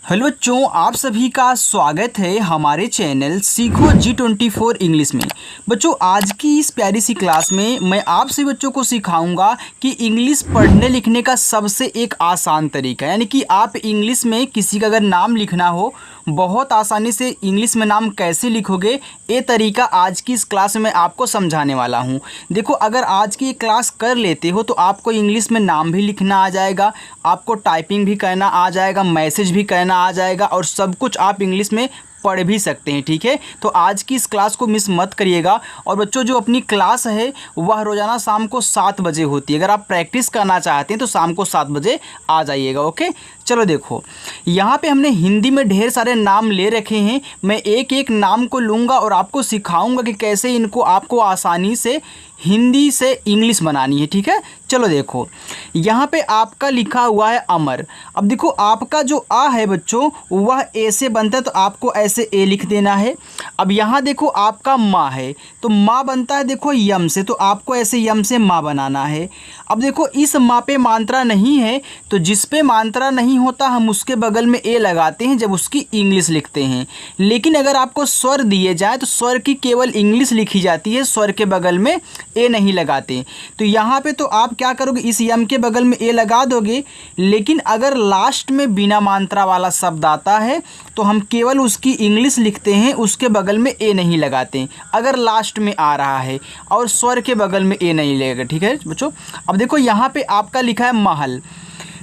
Hello बच्चों, आप सभी का स्वागत है हमारे चैनल सीखो G24 इंग्लिश में। बच्चों, आज की इस प्यारी सी क्लास में मैं आप सभी बच्चों को सिखाऊंगा कि इंग्लिश पढ़ने लिखने का सबसे एक आसान तरीका, यानी कि आप इंग्लिश में किसी का अगर नाम लिखना हो बहुत आसानी से इंग्लिश में नाम कैसे लिखोगे, ये तरीका आज की इस क्लास में आपको समझाने वाला हूँ। देखो, अगर आज की क्लास कर लेते हो तो आपको इंग्लिश में नाम भी लिखना आ जाएगा, आपको टाइपिंग भी करना आ जाएगा, मैसेज भी करना आ जाएगा और सब कुछ आप इंग्लिश में पढ़ भी सकते हैं। ठीक है, तो आज की इस क्लास को मिस मत करिएगा। और बच्चों, जो अपनी क्लास है वह रोज़ाना शाम को 7 बजे होती है। अगर आप प्रैक्टिस करना चाहते हैं तो शाम को 7 बजे आ जाइएगा। ओके, चलो देखो, यहाँ पे हमने हिंदी में ढेर सारे नाम ले रखे हैं। मैं एक एक नाम को लूँगा और आपको सिखाऊंगा कि कैसे इनको आपको आसानी से हिंदी से इंग्लिश बनानी है। ठीक है, चलो देखो, यहाँ पे आपका लिखा हुआ है अमर। अब देखो, आपका जो आ है बच्चों वह ए से बनता है, तो आपको ऐसे ए लिख देना है। अब यहाँ देखो, आपका माँ है तो माँ बनता है देखो यम से, तो आपको ऐसे यम से माँ बनाना है। अब देखो, इस माँ पे मात्रा नहीं है, तो जिस पे मात्रा नहीं होता हम उसके बगल में ए लगाते हैं जब उसकी इंग्लिश लिखते हैं। लेकिन अगर आपको स्वर दिए जाए तो स्वर की केवल इंग्लिश लिखी जाती है, स्वर के बगल में ए नहीं लगाते। तो यहाँ पे तो आप क्या करोगे, इस यम के बगल में ए लगा दोगे। लेकिन अगर लास्ट में बिना मात्रा वाला शब्द आता है तो हम केवल उसकी इंग्लिश लिखते हैं, उसके बगल में ए नहीं लगाते अगर लास्ट में आ रहा है, और स्वर के बगल में ए नहीं लगेगा। ठीक है बच्चों, अब देखो यहाँ पे आपका लिखा है महल।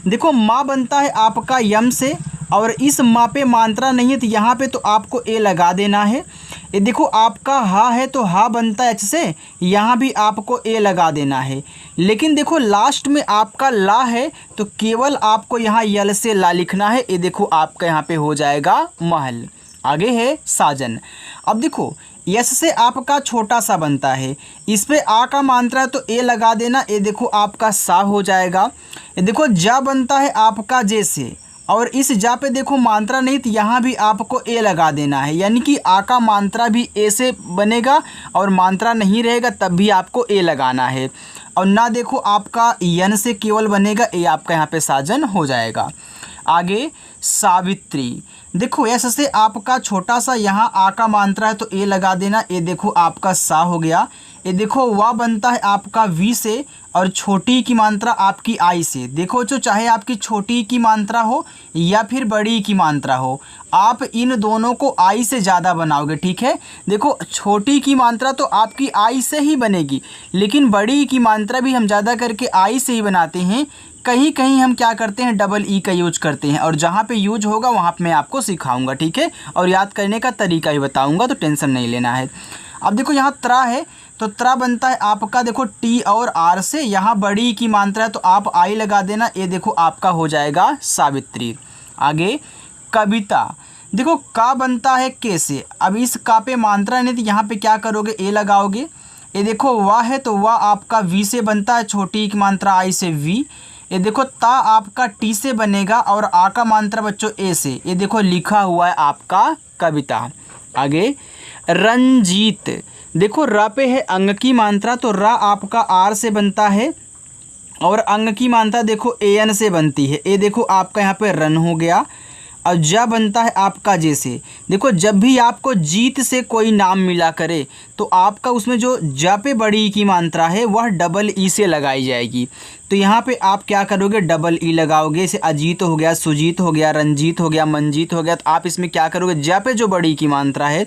देखो, माँ बनता है आपका यम से, और इस माँ पे मात्रा नहीं है तो यहाँ पे तो आपको ए लगा देना है। ये देखो, आपका हा है तो हा बनता है एच से, यहाँ भी आपको ए लगा देना है। लेकिन देखो, लास्ट में आपका ला है तो केवल आपको यहाँ यल से ला लिखना है। ये देखो, आपका यहाँ पे हो जाएगा महल। आगे है साजन। अब देखो, यस से आपका छोटा सा बनता है, इस पे आ का मात्रा है तो ए लगा देना। ये देखो, आपका सा हो जाएगा। ये देखो, जा बनता है आपका जे से, और इस जा पे देखो मात्रा नहीं तो यहाँ भी आपको ए लगा देना है, यानी कि आ का मात्रा भी ए से बनेगा और मात्रा नहीं रहेगा तब भी आपको ए लगाना है। और ना देखो, आपका यन से केवल बनेगा, ए आपका यहाँ पे साजन हो जाएगा। आगे सावित्री। देखो, यस से आपका छोटा सा यहाँ आ का मात्रा है तो ए लगा देना। ये देखो, आपका सा हो गया। ये देखो, वाह बनता है आपका वी से, और छोटी की मात्रा आपकी आई से। देखो, जो चाहे आपकी छोटी की मात्रा हो या फिर बड़ी की मात्रा हो, आप इन दोनों को आई से ज़्यादा बनाओगे। ठीक है, देखो, छोटी की मात्रा तो आपकी आई से ही बनेगी, लेकिन बड़ी की मात्रा भी हम ज़्यादा करके आई से ही बनाते हैं। कहीं कहीं हम क्या करते हैं, डबल ई का यूज करते हैं, और जहाँ पे यूज होगा वहाँ पे मैं आपको सिखाऊंगा। ठीक है, और याद करने का तरीका भी बताऊंगा, तो टेंशन नहीं लेना है। अब देखो, यहाँ त्रा है तो त्रा बनता है आपका देखो टी और आर से, यहाँ बड़ी की मात्रा है तो आप आई लगा देना। ये देखो, आपका हो जाएगा सावित्री। आगे कविता। देखो, का बनता है के से, अब इस का पे मात्रा नहीं तो यहाँ पे क्या करोगे, ए लगाओगे। ये देखो, वाह है तो वाह आपका वी से बनता है, छोटी की मात्रा आई से वी। ये देखो, ता आपका टी से बनेगा और आ का मात्रा बच्चों ए से। ये देखो, लिखा हुआ है आपका कविता। आगे रंजीत। देखो, र पे है अंग की मात्रा तो र आपका आर से बनता है, और अंग की मात्रा देखो ए एन से बनती है। ये देखो, आपका यहाँ पे रन हो गया। और जा बनता है आपका जे से। देखो, जब भी आपको जीत से कोई नाम मिला करे तो आपका उसमें जो जा पे बड़ी की मात्रा है वह डबल ई से लगाई जाएगी। तो यहाँ पे आप क्या करोगे, डबल ई लगाओगे। जैसे अजीत हो गया, सुजीत हो गया, रंजीत हो गया, मंजीत हो गया, तो आप इसमें क्या करोगे, जा पे जो बड़ी की मात्रा है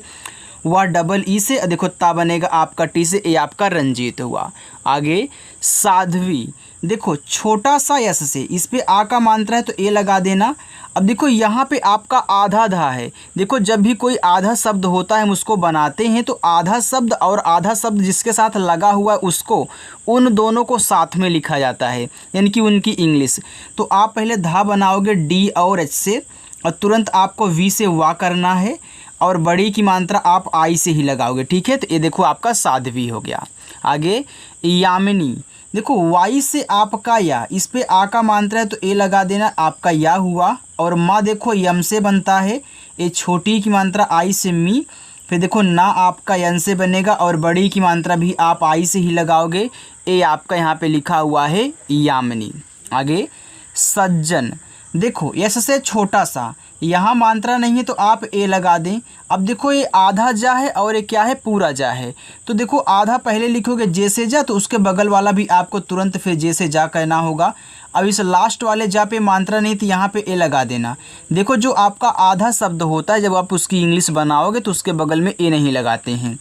वह डबल ई से, देखो ता बनेगा आपका टी से, ए आपका रंजीत हुआ। आगे साध्वी। देखो, छोटा सा यस से, इस पे आ का मात्रा है तो ए लगा देना। अब देखो, यहाँ पे आपका आधा धा है। देखो, जब भी कोई आधा शब्द होता है हम उसको बनाते हैं तो आधा शब्द और आधा शब्द जिसके साथ लगा हुआ है उसको, उन दोनों को साथ में लिखा जाता है, यानी कि उनकी इंग्लिश। तो आप पहले धा बनाओगे डी और एच से, और तुरंत आपको वी से वाह करना है, और बड़ी की मात्रा आप आई से ही लगाओगे। ठीक है, तो ये देखो, आपका साध्वी हो गया। आगे यामिनी। देखो, वाई से आपका या, इस पे आ का मात्रा है तो ए लगा देना, आपका या हुआ। और माँ देखो, यम से बनता है, ये छोटी की मात्रा आई से मी। फिर देखो, ना आपका यन से बनेगा, और बड़ी की मात्रा भी आप आई से ही लगाओगे। ए आपका यहाँ पे लिखा हुआ है यामिनी। आगे सज्जन। देखो यस से छोटा सा, यहाँ मात्रा नहीं है तो आप ए लगा दें। अब देखो ये आधा जा है और ये क्या है, पूरा जा है। तो देखो आधा पहले लिखोगे जैसे जा, तो उसके बगल वाला भी आपको तुरंत फिर जैसे जा कहना होगा। अब इस लास्ट वाले जा पे मात्रा नहीं तो यहाँ पे ए लगा देना। देखो जो आपका आधा शब्द होता है जब आप उसकी इंग्लिश बनाओगे तो उसके बगल में ए नहीं लगाते हैं।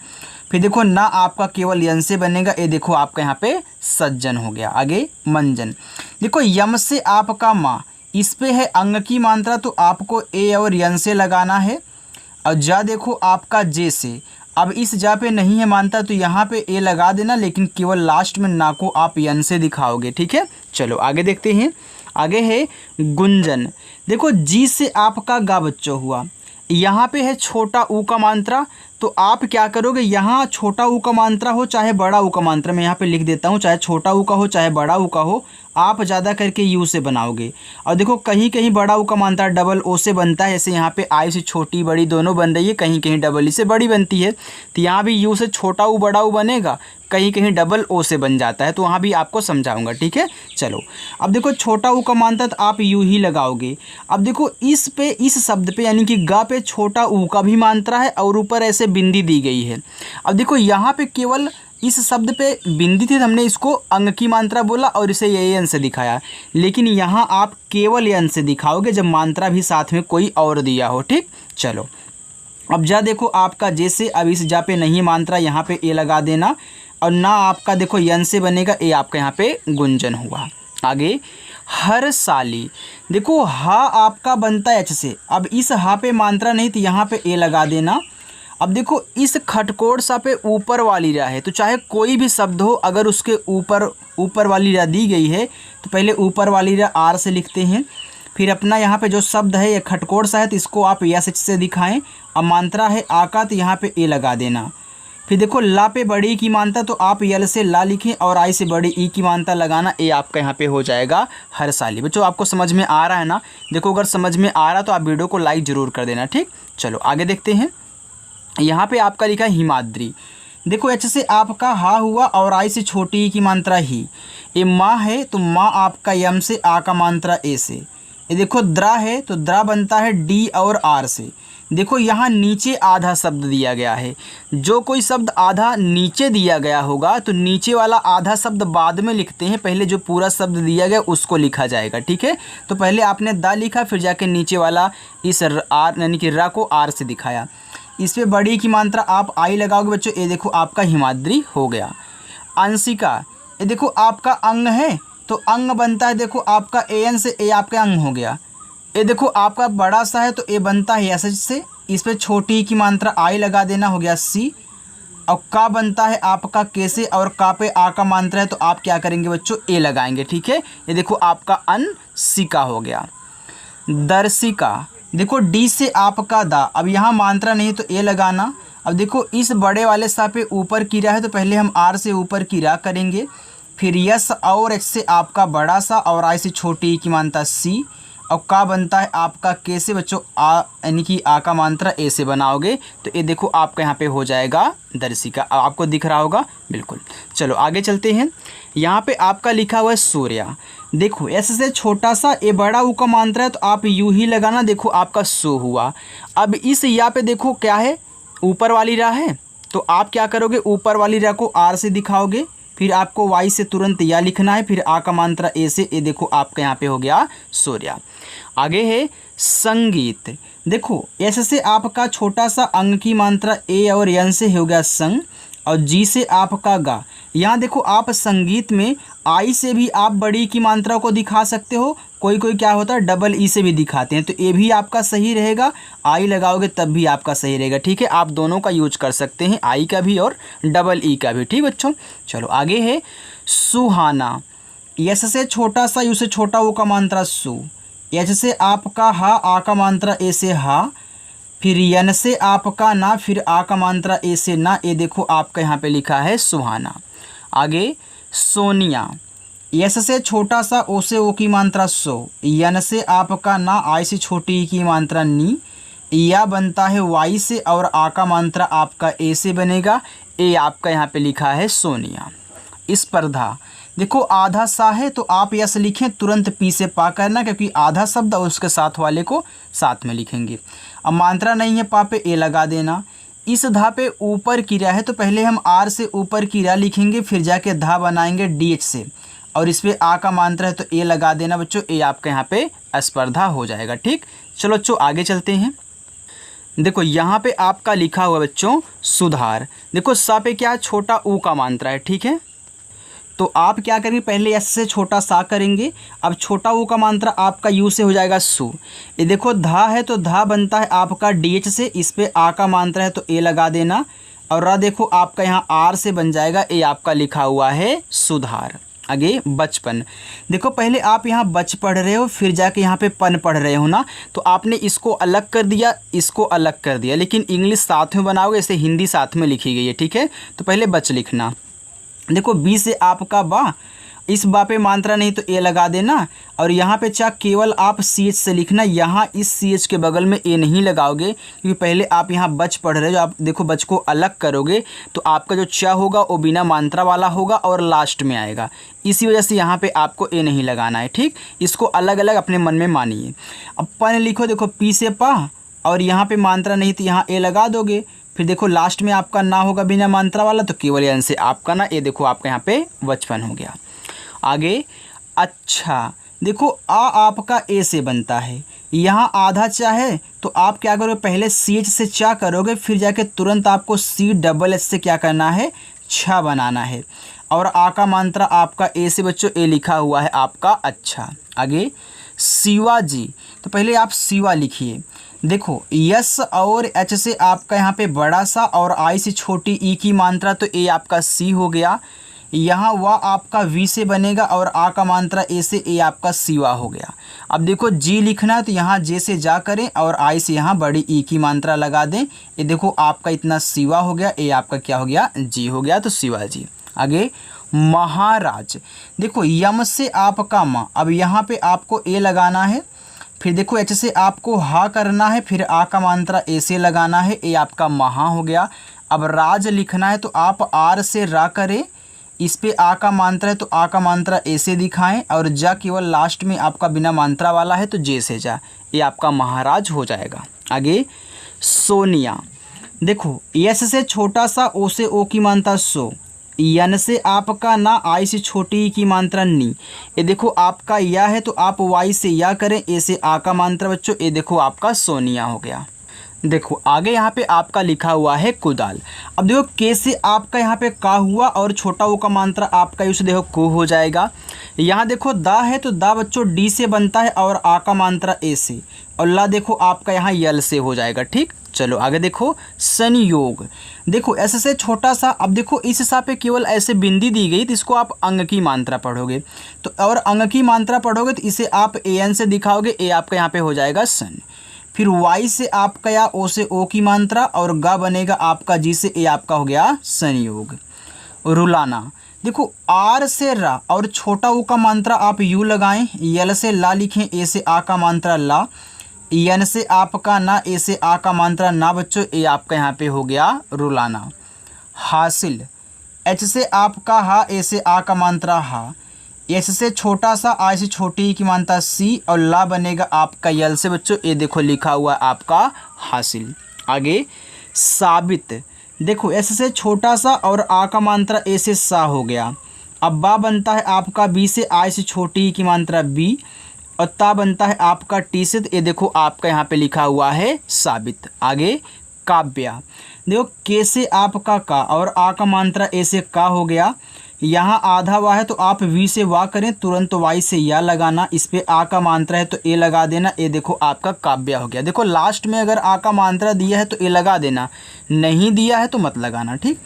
फिर देखो ना आपका केवल यन से बनेगा, ये देखो आपका यहाँ पे सज्जन हो गया। आगे मंजन। देखो यम से आपका माँ, इस पे है अंग की मात्रा तो आपको ए और यन से लगाना है। और जा देखो आपका जे से, अब इस जा पे नहीं है मात्रा तो यहाँ पे ए लगा देना, लेकिन केवल लास्ट में ना को आप यन से दिखाओगे। ठीक है, चलो आगे देखते हैं। आगे है गुंजन। देखो जी से आपका गा बच्चों हुआ, यहाँ पे है छोटा ऊ का मात्रा, तो आप क्या करोगे, यहाँ छोटा ऊ का मात्रा हो चाहे बड़ा ऊ का मात्रा, मैं यहाँ पे लिख देता हूँ, चाहे छोटा ऊ का हो चाहे बड़ा ऊ का हो, आप ज़्यादा करके यू से बनाओगे। और देखो कहीं कहीं बड़ा ऊ का मात्रा डबल ओ से बनता है, जैसे यहाँ पे आई से छोटी बड़ी दोनों बन रही है, कहीं कहीं डबल ई से बड़ी बनती है। तो यहाँ भी यू से छोटा ऊ बड़ा ऊ बनेगा, कहीं कहीं डबल ओ से बन जाता है, तो वहाँ भी आपको समझाऊंगा। ठीक है, चलो अब देखो छोटा ऊ का मात्रा तो आप यू ही लगाओगे। अब देखो इस पे, इस शब्द पे यानी कि गा पे छोटा ऊ का भी मात्रा है और ऊपर ऐसे बिंदी दी गई है। अब देखो यहाँ पे केवल इस शब्द पे बिंदी थी, हमने इसको अंग की मात्रा बोला और इसे यन से दिखाया, लेकिन यहाँ आप केवल यन से दिखाओगे जब मात्रा भी साथ में कोई और दिया हो। ठीक, चलो अब जा देखो आपका जैसे, अब इस जा पे नहीं मात्रा, यहाँ पे ए लगा देना, और ना आपका देखो यन से बनेगा, ए आपका यहाँ पे गुंजन हुआ। आगे हर साली। देखो हा आपका बनता है एच से, अब इस हा पे मात्रा नहीं तो यहाँ पे ए लगा देना। अब देखो इस खटकोड़ सा पे ऊपर वाली रा है, तो चाहे कोई भी शब्द हो अगर उसके ऊपर वाली रा दी गई है तो पहले ऊपर वाली रा आर से लिखते हैं। फिर अपना यहाँ पे जो शब्द है ये खटकोड़ सा है तो इसको आप यस एच से दिखाएं। अब मात्रा है आ का, तो यहाँ पे ए लगा देना। फिर देखो ला पे बड़ी की मात्रा तो आप यल से ला लिखें और आई से बड़ी ई की मात्रा लगाना, ए आपका यहाँ पे हो जाएगा हर साली। बच्चों आपको समझ में आ रहा है ना? देखो अगर समझ में आ रहा तो आप वीडियो को लाइक ज़रूर कर देना। ठीक, चलो आगे देखते हैं। यहाँ पे आपका लिखा है हिमाद्री। देखो एच से आपका हा हुआ और आई से छोटी ई की मात्रा ही। ये माँ है तो माँ आपका यम से आ का मात्रा ए से। ये देखो द्रा है तो द्रा बनता है डी और आर से। देखो यहाँ नीचे आधा शब्द दिया गया है, जो कोई शब्द आधा नीचे दिया गया होगा तो नीचे वाला आधा शब्द बाद में लिखते हैं, पहले जो पूरा शब्द दिया गया उसको लिखा जाएगा। ठीक है, तो पहले आपने दा लिखा, फिर जाके नीचे वाला इस आर यानी कि रा को आर से दिखाया। इस पे बड़ी की मात्रा आप आई लगाओगे बच्चों, ये देखो आपका हिमाद्री हो गया। अंशिका, ये देखो आपका अंग है तो अंग बनता है, देखो आपका ए एन से ए आपका अंग हो गया। ये देखो आपका बड़ा सा है तो ए बनता है एस एच से, इस पे छोटी की मात्रा आई लगा देना, हो गया सी। और का बनता है आपका के से, और का पे आ का मात्रा है तो आप क्या करेंगे बच्चों, ए लगाएंगे। ठीक है, ये देखो आपका अनसिका हो गया। दर्शिका, देखो डी से आपका दा, अब यहाँ मात्रा नहीं तो ए लगाना। अब देखो इस बड़े वाले सा पे ऊपर की रा है तो पहले हम आर से ऊपर की रा करेंगे, फिर यस और एच से आपका बड़ा सा और आई से छोटी की मात्रा सी, और का बनता है आपका के से बच्चों आ यानी कि आ का मात्रा ए से बनाओगे तो ये देखो आपका यहाँ पे हो जाएगा दर्शिका। आपको दिख रहा होगा बिल्कुल। चलो आगे चलते हैं। यहाँ पे आपका लिखा हुआ है सूर्या। देखो एस से छोटा सा ए बड़ा ऊ का मात्रा है तो आप यू ही लगाना, देखो आपका सो हुआ। अब इस या पे देखो क्या है, ऊपर वाली रा है तो आप क्या करोगे, ऊपर वाली रा को आर से दिखाओगे, फिर आपको वाई से तुरंत या लिखना है, फिर आ का मात्रा ए से, ए देखो आपका यहाँ पे हो गया सूर्या। आगे है संगीत। देखो एस से आपका छोटा सा अंग की मात्रा ए और यन से हो गया संग, और जी से आपका गा। यहाँ देखो आप संगीत में आई से भी आप बड़ी की मात्रा को दिखा सकते हो, कोई कोई क्या होता है डबल ई से भी दिखाते हैं, तो ए भी आपका सही रहेगा, आई लगाओगे तब भी आपका सही रहेगा। ठीक है, आप दोनों का यूज कर सकते हैं, आई का भी और डबल ई का भी। ठीक बच्चों, चलो आगे है सुहाना। यस से छोटा सा यू से छोटा वो का मात्रा सु, एच से आपका हा आ का मात्रा ए से हा, फिर यन से आपका ना, फिर आ का मात्रा ए से ना, ए देखो आपका यहाँ पे लिखा है सुहाना। आगे सोनिया। यस से छोटा सा ओ से ओ की मात्रा सो, यन से आपका ना, आई से छोटी ई की मात्रा नी, या बनता है वाई से और आ का मात्रा आपका ए से बनेगा, ए आपका यहाँ पे लिखा है सोनिया। स्पर्धा। देखो आधा सा है तो आप यस लिखें, तुरंत पी से पा करना, क्योंकि आधा शब्द और उसके साथ वाले को साथ में लिखेंगे। अब मात्रा नहीं है पा पे ए लगा देना। इस धा पे ऊपर क्रिया है तो पहले हम आर से ऊपर क्रिया लिखेंगे, फिर जाके धा बनाएंगे डी एच से, और इस पे आ का मात्रा है तो ए लगा देना बच्चों। ए आपका यहाँ पे स्पर्धा हो जाएगा। ठीक, चलो बच्चों आगे चलते हैं। देखो यहाँ पे आपका लिखा हुआ बच्चों सुधार। देखो सा पे क्या छोटा ऊ का मात्रा है। ठीक है, तो आप क्या करेंगे, पहले एस से छोटा सा करेंगे। अब छोटा ऊ का मात्रा आपका यू से हो जाएगा सु। ये देखो धा है तो धा बनता है आपका डी एच से, इस पे आ का मात्रा है तो ए लगा देना, और रा देखो आपका यहाँ आर से बन जाएगा। ए आपका लिखा हुआ है सुधार। आगे बचपन। देखो पहले आप यहाँ बच पढ़ रहे हो, फिर जाके यहाँ पे पन पढ़ रहे हो ना, तो आपने इसको अलग कर दिया, इसको अलग कर दिया, लेकिन इंग्लिश साथ में बनाओगे, ऐसे हिंदी साथ में लिखी गई है। ठीक है, तो पहले बच लिखना। देखो बी से आपका बा, इस बा पे मात्रा नहीं तो ए लगा देना, और यहाँ पे चा केवल आप सी एच से लिखना। यहाँ इस सी एच के बगल में ए नहीं लगाओगे, क्योंकि पहले आप यहाँ बच पढ़ रहे हो। आप देखो बच को अलग करोगे तो आपका जो चा होगा वो बिना मात्रा वाला होगा और लास्ट में आएगा, इसी वजह से यहाँ पे आपको ए नहीं लगाना है। ठीक, इसको अलग अलग अपने मन में मानिए। अब पन लिखो, देखो पी से पा, और यहाँ पे मात्रा नहीं तो यहाँ ए लगा दोगे, फिर देखो लास्ट में आपका ना होगा बिना मात्रा वाला, तो केवल एन से आपका ना, ये देखो आपका यहाँ पे बचपन हो गया। आगे अच्छा, देखो आ आपका ए से बनता है, यहाँ आधा चा है तो आप क्या करोगे, पहले सी एच से चा करोगे, फिर जाके तुरंत आपको सी डबल एच से क्या करना है, छा बनाना है, और आ का मात्रा आपका ए से बच्चों ए लिखा हुआ है आपका अच्छा। आगे शिवाजी, तो पहले आप शिवा लिखिए। देखो यस और एच से आपका यहाँ पे बड़ा सा और आई से छोटी ई की मात्रा, तो ए आपका सी हो गया। यहाँ वह आपका वी से बनेगा और आ का मात्रा ए से, ए आपका शिवा हो गया। अब देखो जी लिखना है तो यहाँ जे से जा करें और आई से यहाँ बड़ी ई की मात्रा लगा दें। ये देखो आपका इतना शिवा हो गया, ए आपका क्या हो गया, जी हो गया, तो शिवाजी। आगे महाराज। देखो यम से आपका माँ, अब यहाँ पे आपको ए लगाना है, फिर देखो एच से आपको हा करना है, फिर आ का मात्रा ए से लगाना है, ए आपका महा हो गया। अब राज लिखना है तो आप आर से रा करें, इस पे आ का मात्रा है तो आ का मात्रा ए से दिखाएं, और जा केवल लास्ट में आपका बिना मात्रा वाला है तो जे से जा, ये आपका महाराज हो जाएगा। आगे सोनिया। देखो यस से छोटा सा ओ से ओ की मात्रा सो, यन से आपका ना, आई से छोटी की मात्रा नी। ये देखो आपका या है तो आप वाई से या करें, ए से आ का मात्रा बच्चों, ये देखो आपका सोनिया हो गया। देखो आगे यहाँ पे आपका लिखा हुआ है कुदाल। अब देखो के से आपका यहाँ पे का हुआ, और छोटा ओ का मात्रा आपका उसे देखो को हो जाएगा। यहाँ देखो दा है तो दा बच्चों डी से बनता है और आ का मात्रा ए से, और ला देखो आपका यहाँ यल से हो जाएगा। ठीक, चलो आगे देखो संयोग। देखो ऐसे से छोटा सा, अब देखो इस सा पे केवल ऐसे बिंदी दी गई तो इसको आप अंग की मात्रा पढ़ोगे, तो और अंग की मात्रा पढ़ोगे तो इसे आप ए एन से दिखाओगे, ए आपका यहाँ पे हो जाएगा सन। फिर वाई से आपका या ओ से ओ की मात्रा, और गा बनेगा आपका जी से, ए आपका हो गया संयोग। रुलाना। देखो आर से रा और छोटा ऊ का मात्रा आप यू लगाएं, यल से ला लिखें, ए से आ का मात्रा ला, यन से आपका ना, ए से आ का मात्रा ना बच्चों, ए आपका यहाँ पे हो गया रुलाना। हासिल। एच से आपका हा, ए से आ का मात्रा हा, एस से छोटा सा, आई से छोटी की मात्रा सी, और ला बनेगा आपका यल से बच्चों, ये देखो लिखा हुआ आपका हासिल। आगे साबित। देखो एस से छोटा सा और आ का मात्रा ए से सा हो गया। अब बा बनता है आपका बी से, आई से छोटी की मात्रा बी, और ता बनता है आपका टी से, ये देखो आपका यहाँ पे लिखा हुआ है साबित। आगे काव्या। देखो के से आपका का और आ का मात्रा ए से का हो गया। यहाँ आधा वा है तो आप वी से वा करें, तुरंत वाई से या लगाना, इस पे आ का मात्रा है तो ए लगा देना, ये देखो आपका काव्या हो गया। देखो लास्ट में अगर आ का मात्रा दिया है तो ए लगा देना, नहीं दिया है तो मत लगाना। ठीक,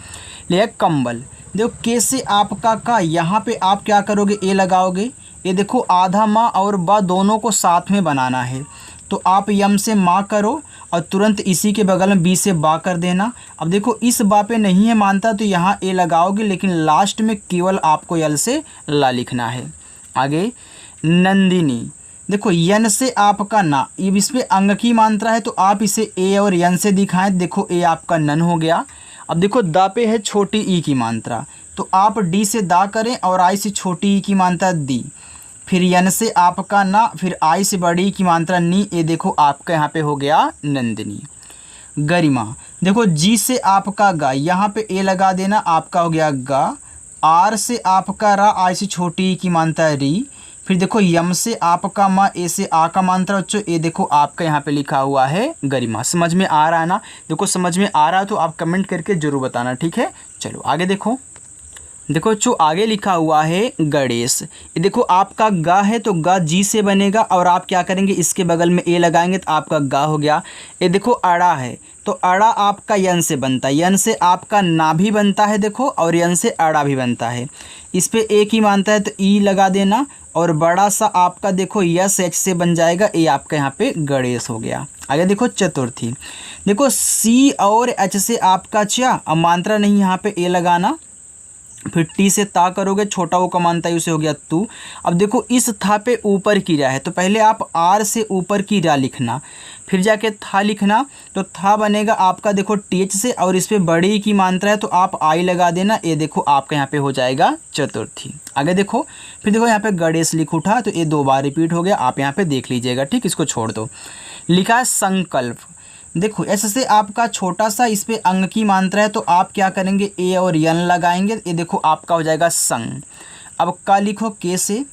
ले कंबल। देखो के से आपका का, यहाँ पे आप क्या करोगे, ए लगाओगे। ये देखो आधा माँ और बा दोनों को साथ में बनाना है, तो आप यम से माँ करो और तुरंत इसी के बगल में बी से बा कर देना। अब देखो इस बा पे नहीं है मानता तो यहाँ ए लगाओगे, लेकिन लास्ट में केवल आपको यल से ला लिखना है। आगे नंदिनी। देखो यन से आपका ना, अब इस पर अंग की मात्रा है तो आप इसे ए और यन से दिखाएं, देखो ए आपका नन हो गया। अब देखो दा पे है छोटी ई की मात्रा, तो आप डी से दा करें और आई से छोटी ई की मात्रा दी, फिर यन से आपका ना, फिर आई से बड़ी ई की मात्रा नी। ये देखो आपका यहाँ पे हो गया नंदिनी। गरिमा, देखो जी से आपका गा, यहाँ पे ए लगा देना, आपका हो गया गा। आर से आपका रा, आई से छोटी ई की मात्रा री। फिर देखो यम से आपका मा, ए से आ का मात्रा बच्चों, ये देखो आपका यहाँ पे लिखा हुआ है गरिमा। समझ में आ रहा है ना? देखो समझ में आ रहा है तो आप कमेंट करके जरूर बताना, ठीक है। चलो आगे देखो, देखो जो आगे लिखा हुआ है गणेश। ये देखो आपका गा है तो गा जी से बनेगा और आप क्या करेंगे, इसके बगल में ए लगाएंगे तो आपका गा हो गया। ये देखो अड़ा है तो अड़ा आपका यन से बनता है, यन से आपका ना भी बनता है देखो, और यन से अड़ा भी बनता है। इस पे ए की मानता है तो ई लगा देना, और बड़ा सा आपका देखो यस एच से बन जाएगा, ये आपका यहाँ पे गणेश हो गया। आगे देखो चतुर्थी, देखो सी और एच से आपका चा, अब मात्रा नहीं यहाँ पे ए लगाना, फिर टी से ता करोगे, छोटा वो का मानता है उसे हो गया तू। अब देखो इस था पे ऊपर की रा है तो पहले आप आर से ऊपर की रा लिखना, फिर जाके था लिखना, तो था बनेगा आपका देखो टी एच से, और इस पे बड़ी की मात्रा है तो आप आई लगा देना। ये देखो आपका यहाँ पे हो जाएगा चतुर्थी। आगे देखो, फिर देखो यहाँ पे गणेश लिख उठा तो ये 2 बार रिपीट हो गया, आप यहाँ पे देख लीजिएगा, ठीक। इसको छोड़ दो। लिखा है संकल्प, देखो ऐसे से आपका छोटा सा इस पे अंग की मात्रा है तो आप क्या करेंगे, ए और यन लगाएंगे, ये देखो आपका हो जाएगा संग। अब का लिखो के से,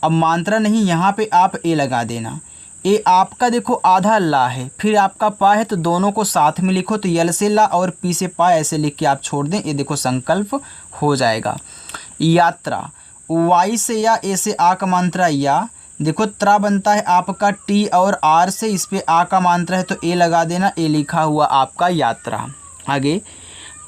अब मात्रा नहीं यहाँ पे आप ए लगा देना। ए आपका देखो आधा ला है, फिर आपका पा है तो दोनों को साथ में लिखो, तो यल से ला और पी से पा ऐसे लिख के आप छोड़ दें, ये देखो संकल्प हो जाएगा। यात्रा, वाई से या ए से आ का मात्रा या, देखो त्रा बनता है आपका टी और आर से, इस पे आ का मात्रा है तो ए लगा देना, ए लिखा हुआ आपका यात्रा। आगे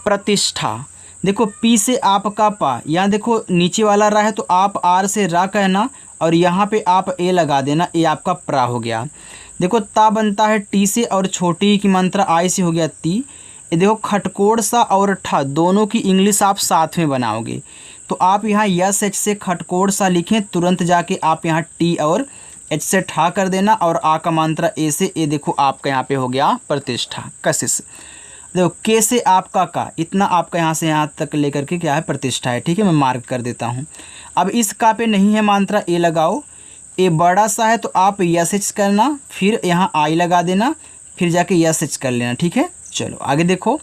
प्रतिष्ठा, देखो पी से आपका पा, यहाँ देखो नीचे वाला रा है तो आप आर से रा कहना, और यहाँ पे आप ए लगा देना, ए आपका प्रा हो गया। देखो ता बनता है टी से और छोटी की मात्रा आई से हो गया ती। ये देखो खटकोड़ सा और ठा दोनों की इंग्लिश आप साथ में बनाओगे, तो आप यहाँ यस एच से खटकोड़ सा लिखें, तुरंत जाके आप यहाँ टी और एच से ठा कर देना, और आ का मात्रा ए से, ए देखो आपका यहाँ पे हो गया प्रतिष्ठा। कशिश, देखो के से आपका का, इतना आपका यहाँ से यहाँ तक लेकर के क्या है प्रतिष्ठा है, ठीक है। मैं मार्क कर देता हूँ। अब इस का पे नहीं है मात्रा, ए लगाओ, ए बड़ा सा है तो आप यस एच करना, फिर यहाँ आई लगा देना, फिर जाके यस एच कर लेना, ठीक है। चलो आगे देखो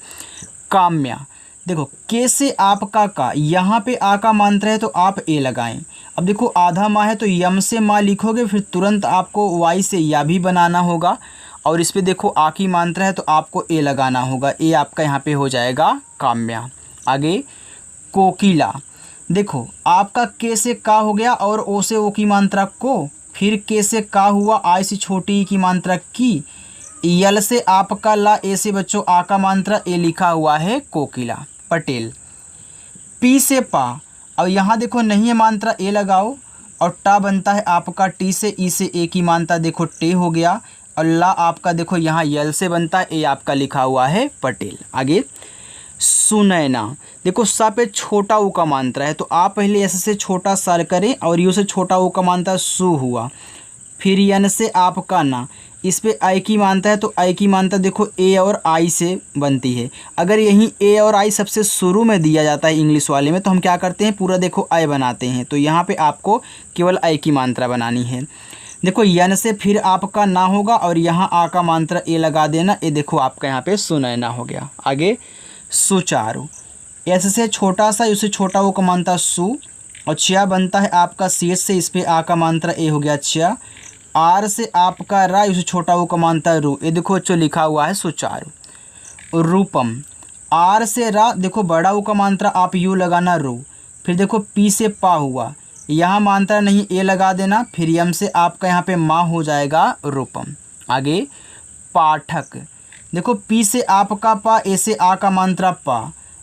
काम्या, देखो के से आपका का, यहाँ पे आ का मात्रा है तो आप ए लगाएं। अब देखो आधा माँ है तो यम से माँ लिखोगे, फिर तुरंत आपको वाई से या भी बनाना होगा, और इस पे देखो आ की मात्रा है तो आपको ए लगाना होगा, ए आपका यहाँ पे हो जाएगा काम्या। आगे कोकिला, देखो आपका के से का हो गया और ओ से ओ की मात्रा को, फिर के से का हुआ, आई से छोटी की मात्रा की, यल से आपका ला, ए से बच्चों आ का मात्रा, ए लिखा हुआ है कोकिला। पटेल, पी से पा, अब यहाँ देखो नहीं है मात्रा, ए लगाओ, और टा बनता है आपका टी से, ई से ए की मात्रा देखो टे हो गया, और ला आपका देखो यहाँ यल से बनता है, ए आपका लिखा हुआ है पटेल। आगे सुनैना, देखो सा पे छोटा ऊ का मात्रा है तो आप पहले ऐसे से छोटा सा करें, और यू से छोटा ऊ का मात्रा सु हुआ, फिर यन से आपका ना, इस पे आई की मात्रा है तो आई की मात्रा देखो ए और आई से बनती है। अगर यहीं ए और आई सबसे शुरू में दिया जाता है इंग्लिश वाले में, तो हम क्या करते हैं, पूरा देखो आई बनाते हैं, तो यहाँ पे आपको केवल आई की मात्रा बनानी है। देखो यन से फिर आपका ना होगा, और यहाँ आ का मात्रा ए लगा देना, ये देखो आपका यहाँ पे सुनैना हो गया। आगे सुचारू, ऐसे से छोटा सा, उससे छोटा वो का मात्रा सु, और च्या बनता है आपका सी से, इस पे आ का मात्रा ए हो गया च्या, आर से आपका रा, उसे छोटा वो का मात्रा रू, ये देखो जो लिखा हुआ है सुचारू। रूपम, आर से रा, देखो बड़ा वो का मात्रा आप यू लगाना रू, फिर देखो पी से पा हुआ, यहाँ मात्रा नहीं ए लगा देना, फिर यम से आपका यहाँ पे माँ हो जाएगा रूपम। आगे पाठक, देखो पी से आपका पा, ए से आ का मात्रा पा,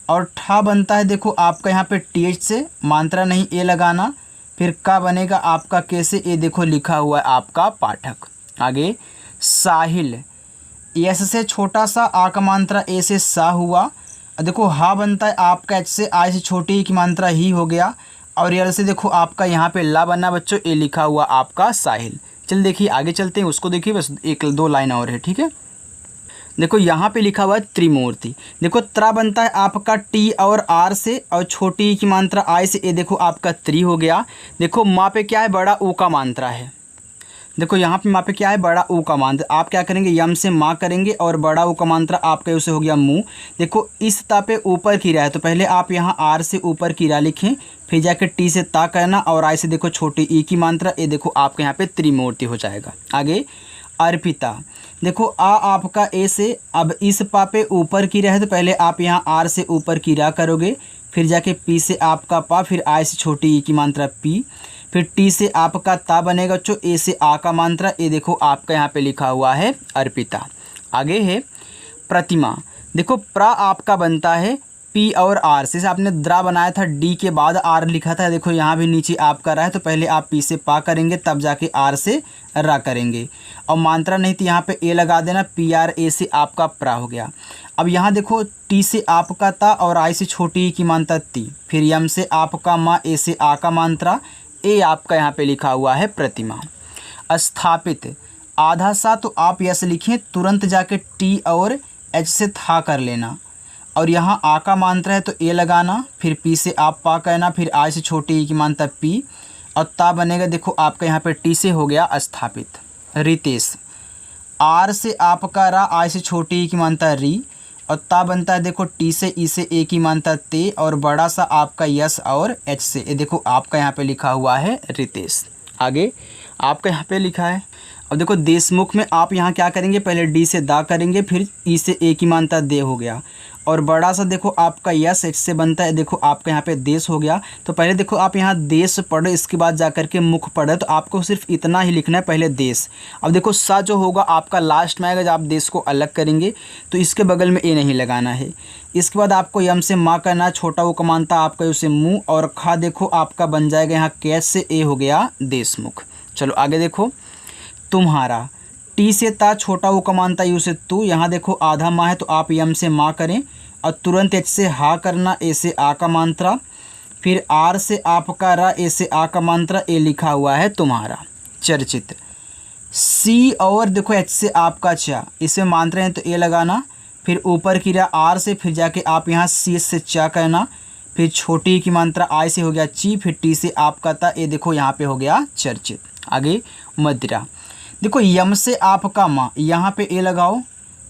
और ठा बनता है देखो आपका यहाँ पे टी एच से, मात्रा नहीं ए लगाना, फिर का बनेगा आपका के से, ए देखो लिखा हुआ है आपका पाठक। आगे साहिल, एस से छोटा सा, आ का मात्रा ए से सा हुआ, देखो हा बनता है आपका एच से, आई से छोटी की मात्रा ही हो गया, और यल से देखो आपका यहाँ पे ला बना बच्चों, ए लिखा हुआ आपका साहिल। चल देखिए आगे चलते हैं, उसको देखिए, बस 1-2 लाइन और है, ठीक है। देखो यहाँ पे लिखा हुआ है त्रिमूर्ति। देखो त्रा बनता है आपका टी और आर से, और छोटी की मात्रा आई से, ये देखो आपका त्रि हो गया। देखो माँ पे क्या है, बड़ा ऊ का मात्रा है। देखो यहाँ पे माँ पे क्या है, बड़ा ऊ का मात्रा। आप क्या करेंगे, यम से माँ करेंगे और बड़ा ऊ का मात्रा आपका उसे हो गया मुँह। देखो इस ता पे ऊपर कीरा है, तो पहले आप यहाँ आर से ऊपर कीरा लिखें, फिर जाके टी से ता करना, और आई से देखो छोटी ई की मात्रा, ये देखो आपके यहाँ पे त्रिमूर्ति हो जाएगा। आगे अर्पिता। देखो आ आपका ए से, अब इस पा पे ऊपर कीरा है, तो पहले आप यहाँ आर से ऊपर कीरा करोगे, फिर जाके पी से आपका पा, फिर आई से छोटी ई की मात्रा पी, फिर टी से आपका ता बनेगा बच्चों, ए से आ का मात्रा, ये देखो आपका यहाँ पे लिखा हुआ है अर्पिता। आगे है प्रतिमा। देखो प्रा आपका बनता है पी और आर से, आपने द्रा बनाया था, डी के बाद आर लिखा था। देखो यहाँ भी नीचे आपका रहा है, तो पहले आप पी से पा करेंगे, तब जाके आर से रा करेंगे, और मात्रा नहीं थी यहाँ पे ए लगा देना, पी आर ए से आपका प्रा हो गया। अब यहाँ देखो टी से आपका ता और आई से छोटी की मात्रा ती, फिर यम से आपका माँ, ए से आ का मात्रा, ए आपका यहाँ पे लिखा हुआ है प्रतिमा। स्थापित आधा सा, तो आप यस लिखें, तुरंत जाके टी और एच से था कर लेना, और यहाँ आ का मात्रा है तो ए लगाना, फिर पी से आप पा कहना, फिर आई से छोटी ई की मात्रा पी, और ता बनेगा देखो आपका यहाँ पे टी से हो गया स्थापित। रितेश। आर से आपका रा, आई से छोटी ई की मात्रा री, और ता बनता है देखो टी से ई से ए की मात्रा ते, और बड़ा सा आपका यस और एच से, ये देखो आपका यहाँ पे लिखा हुआ है रितेश। आगे आपका यहाँ पे लिखा है, अब देखो देशमुख में आप यहाँ क्या करेंगे, पहले डी से दा करेंगे, फिर ई से ए की मात्रा दे हो गया, और बड़ा सा देखो आपका यस एच से बनता है, देखो आपका यहाँ पे देश हो गया। तो पहले देखो आप यहाँ देश पढ़ो, इसके बाद जा करके मुख पढ़े, तो आपको सिर्फ इतना ही लिखना है, पहले देश। अब देखो सा जो होगा आपका लास्ट में आएगा, जब आप देश को अलग करेंगे तो इसके बगल में ए नहीं लगाना है। इसके बाद आपको यम से माँ करना, छोटा वो कमानता आपका उसे मुँह, और खा देखो आपका बन जाएगा यहाँ कैच से ए हो गया देशमुख। चलो आगे देखो तुम्हारा। टी से ता, छोटा वो कमानता यू से तू, यहाँ देखो आधा माँ है तो आप यम से माँ करें, और तुरंत एच से हा करना, ए से आ का मात्रा, फिर आर से आपका रा, ए से आ का मात्रा, ए लिखा हुआ है तुम्हारा। चर्चित। सी और देखो एच से आपका चा, इसमें मात्रा है तो ए लगाना, फिर ऊपर की रा आर से, फिर जाके आप यहाँ सी से चा करना, फिर छोटी की मात्रा आई से हो गया ची, फिर टी से आपका ता, ए देखो यहाँ पे हो गया चर्चित। आगे मदिरा। देखो यम से आपका माँ, यहाँ पे ए लगाओ,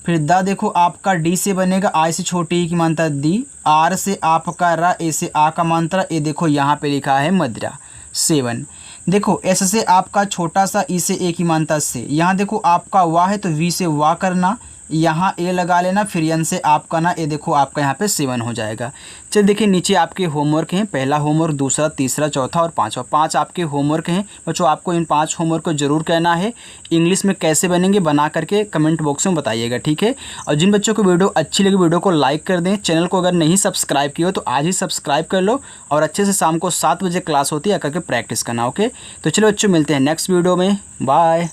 फिर दा देखो आपका डी से बनेगा, आई से छोटी की मात्रा दी, आर से आपका रा, ए से आ का मात्रा, ए देखो यहाँ पे लिखा है मदिरा। सेवन। देखो एस से आपका छोटा सा, ई से ए की मात्रा से, यहाँ देखो आपका वाह है तो वी से वाह करना, यहाँ ए लगा लेना, फिर एन से आपका ना, ए देखो आपका यहाँ पे 7 हो जाएगा। चल देखिए नीचे आपके होमवर्क हैं, पहला होमवर्क, दूसरा, तीसरा, चौथा और पांचवा, 5 आपके होमवर्क हैं बच्चों। आपको इन 5 होमवर्क को जरूर करना है। इंग्लिश में कैसे बनेंगे बना करके कमेंट बॉक्स में बताइएगा, ठीक है। और जिन बच्चों को वीडियो अच्छी लगी वीडियो को लाइक कर दें। चैनल को अगर नहीं सब्सक्राइब किया हो तो आज ही सब्सक्राइब कर लो, और अच्छे से शाम को 7 बजे क्लास होती है आकर के प्रैक्टिस करना, ओके। तो चलो बच्चों मिलते हैं नेक्स्ट वीडियो में, बाय।